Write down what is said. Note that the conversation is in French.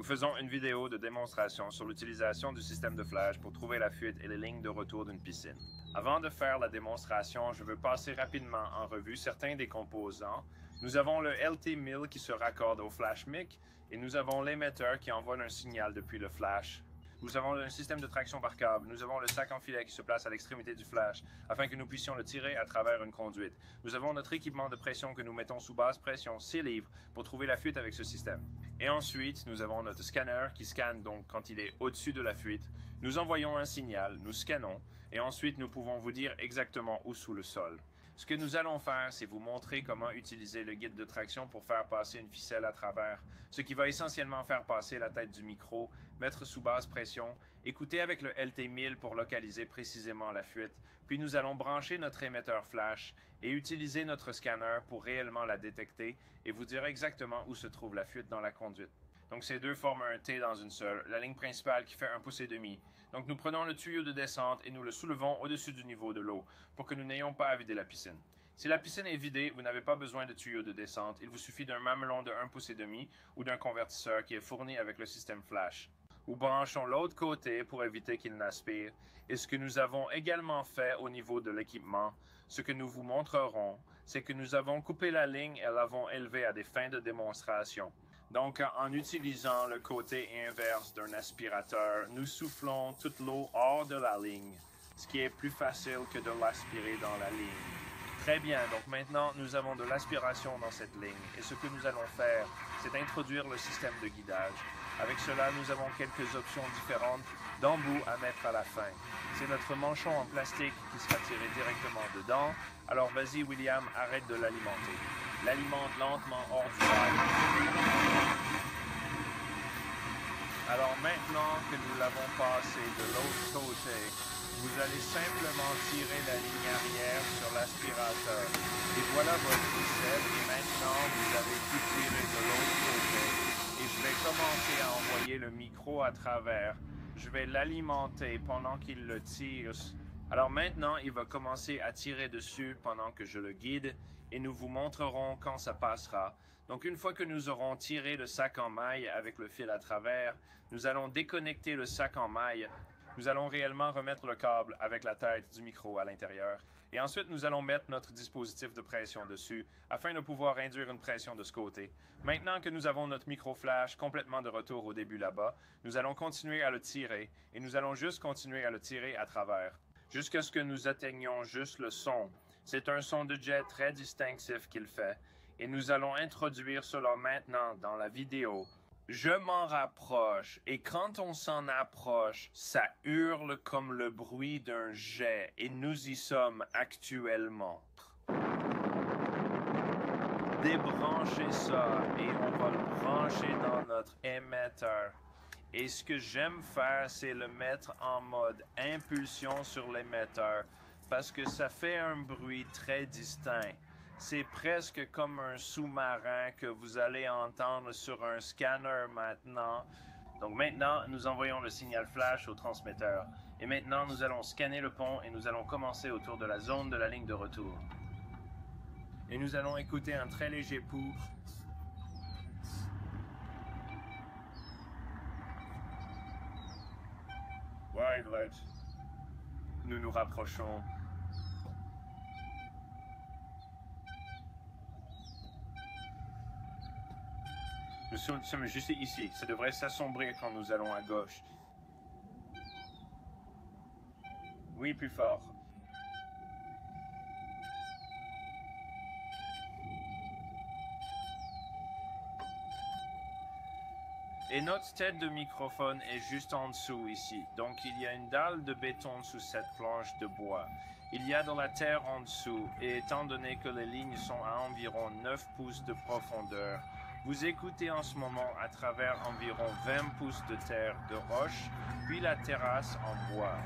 faisons une vidéo de démonstration sur l'utilisation du système de flash pour trouver la fuite et les lignes de retour d'une piscine. Avant de faire la démonstration, je veux passer rapidement en revue certains des composants. Nous avons le LT1000 qui se raccorde au flash mic et nous avons l'émetteur qui envoie un signal depuis le flash. Nous avons un système de traction par câble. Nous avons le sac en filet qui se place à l'extrémité du flash afin que nous puissions le tirer à travers une conduite. Nous avons notre équipement de pression que nous mettons sous basse pression, 6 livres, pour trouver la fuite avec ce système. Et ensuite, nous avons notre scanner qui scanne donc quand il est au-dessus de la fuite. Nous envoyons un signal, nous scannons et ensuite nous pouvons vous dire exactement où sous le sol. Ce que nous allons faire, c'est vous montrer comment utiliser le guide de traction pour faire passer une ficelle à travers, ce qui va essentiellement faire passer la tête du micro, mettre sous basse pression, écouter avec le LT1000 pour localiser précisément la fuite, puis nous allons brancher notre émetteur flash et utiliser notre scanner pour réellement la détecter et vous dire exactement où se trouve la fuite dans la conduite. Donc ces deux forment un T dans une seule, la ligne principale qui fait 1,5 pouce. Donc nous prenons le tuyau de descente et nous le soulevons au-dessus du niveau de l'eau pour que nous n'ayons pas à vider la piscine. Si la piscine est vidée, vous n'avez pas besoin de tuyau de descente, il vous suffit d'un mamelon de 1,5 pouce ou d'un convertisseur qui est fourni avec le système flash. Nous branchons l'autre côté pour éviter qu'il n'aspire. Et ce que nous avons également fait au niveau de l'équipement, ce que nous vous montrerons, c'est que nous avons coupé la ligne et l'avons élevée à des fins de démonstration. Donc, en utilisant le côté inverse d'un aspirateur, nous soufflons toute l'eau hors de la ligne, ce qui est plus facile que de l'aspirer dans la ligne. Très bien, donc maintenant, nous avons de l'aspiration dans cette ligne. Et ce que nous allons faire, c'est introduire le système de guidage. Avec cela, nous avons quelques options différentes d'embout à mettre à la fin. C'est notre manchon en plastique qui sera tiré directement dedans. Alors vas-y, William, arrête de l'alimenter. L'alimente lentement hors du bail. Alors maintenant que nous l'avons passé de l'autre côté, vous allez simplement tirer la ligne arrière sur l'aspirateur. Et voilà votre ficelle. Et maintenant, vous avez tout tiré de l'autre côté. Et je vais commencer à envoyer le micro à travers. Je vais l'alimenter pendant qu'il le tire. Alors maintenant, il va commencer à tirer dessus pendant que je le guide et nous vous montrerons quand ça passera. Donc une fois que nous aurons tiré le sac en maille avec le fil à travers, nous allons déconnecter le sac en maille. Nous allons réellement remettre le câble avec la tête du micro à l'intérieur. Et ensuite, nous allons mettre notre dispositif de pression dessus afin de pouvoir induire une pression de ce côté. Maintenant que nous avons notre micro flash complètement de retour au début là-bas, nous allons continuer à le tirer et nous allons juste continuer à le tirer à travers, jusqu'à ce que nous atteignions juste le son. C'est un son de jet très distinctif qu'il fait et nous allons introduire cela maintenant dans la vidéo. Je m'en rapproche et quand on s'en approche, ça hurle comme le bruit d'un jet et nous y sommes actuellement. Débranchez ça et on va le brancher dans notre émetteur. Et ce que j'aime faire, c'est le mettre en mode impulsion sur l'émetteur parce que ça fait un bruit très distinct. C'est presque comme un sous-marin que vous allez entendre sur un scanner maintenant. Donc maintenant, nous envoyons le signal flash au transmetteur. Et maintenant, nous allons scanner le pont et nous allons commencer autour de la zone de la ligne de retour. Et nous allons écouter un très léger pouls. Wide. Nous nous rapprochons. Nous sommes juste ici. Ça devrait s'assombrir quand nous allons à gauche. Oui, plus fort. Et notre tête de microphone est juste en dessous ici. Donc il y a une dalle de béton sous cette planche de bois. Il y a de la terre en dessous et étant donné que les lignes sont à environ 9 pouces de profondeur, vous écoutez en ce moment à travers environ 20 pouces de terre de roche, puis la terrasse en bois.